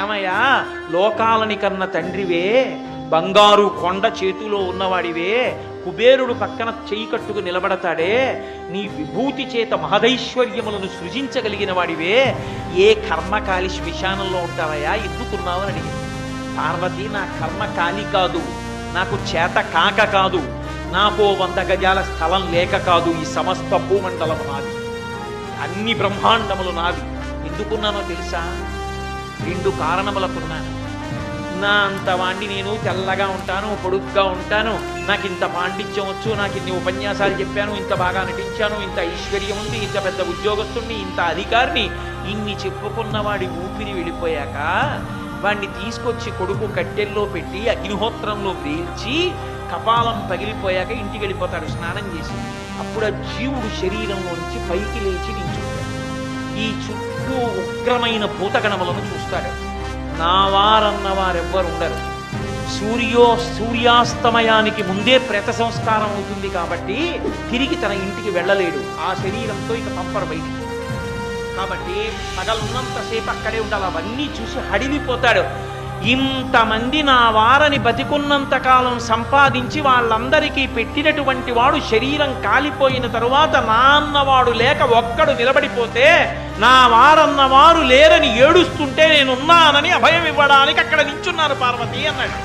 ఏమయ్యా, లోకాలని కన్న తండ్రివే, బంగారు కొండ చేతిలో ఉన్నవాడివే, కుబేరుడు పక్కన చెయ్యి కట్టుకు నిలబడతాడే, నీ విభూతి చేత మహదైశ్వర్యములను సృజించగలిగిన వాడివే, ఏ కర్మకాలి శ్మశానంలో ఉంటావయ్యా, ఎందుకున్నావని అడిగింది. పార్వతి, నా కర్మకాలి కాదు, నాకు చేత కాక కాదు, నాకో 100 గజాల స్థలం లేక కాదు, ఈ సమస్త భూమండలము నాది, అన్ని బ్రహ్మాండములు నావి. ఎందుకున్నానో తెలుసా? 2 కారణములకున్నాను. నా అంతవాణ్ణి నేను తెల్లగా ఉంటాను, పొడుగ్గా ఉంటాను, నాకు ఇంత పాండిత్యం వచ్చు, నాకు ఇన్ని ఉపన్యాసాలు చెప్పాను, ఇంత బాగా నటించాను, ఇంత ఐశ్వర్యం ఉంది, ఇంత పెద్ద ఉద్యోగస్తుడిని, ఇంత అధికారిని, ఇన్ని చెప్పుకున్నవాడి ఊపిరి వెళ్ళిపోయాక వాడిని తీసుకొచ్చి కొడుకు కట్టెల్లో పెట్టి అగ్నిహోత్రంలో వేల్చి కపాలం పగిలిపోయాక ఇంటికి వెళ్ళిపోతాడు స్నానం చేసి. అప్పుడు ఆ జీవుడు శరీరంలోంచి పైకి లేచి నించుంటాడు. ఈ చుట్టూ ఉగ్రమైన భూతగణములను చూస్తాడు. నా వారన్న వారెవ్వరు ఉండరు. సూర్యాస్తమయానికి ముందే ప్రేత సంస్కారం అవుతుంది కాబట్టి తిరిగి తన ఇంటికి వెళ్ళలేడు. ఆ శరీరంతో ఇక పంపరు బయటికి. కాబట్టి పగలున్నంతసేపు అక్కడే ఉండాలి. అవన్నీ చూసి హడిలిపోతాడు. ఇంతమంది నా వారని బతికున్నంతకాలం సంపాదించి వాళ్ళందరికీ పెట్టినటువంటి వాడు శరీరం కాలిపోయిన తరువాత నా అన్నవాడు లేక ఒక్కడు నిలబడిపోతే, నా వారన్నవారు లేరని ఏడుస్తుంటే నేనున్నానని అభయం ఇవ్వడానికి అక్కడ నించున్నారు పార్వతి అన్నాడు.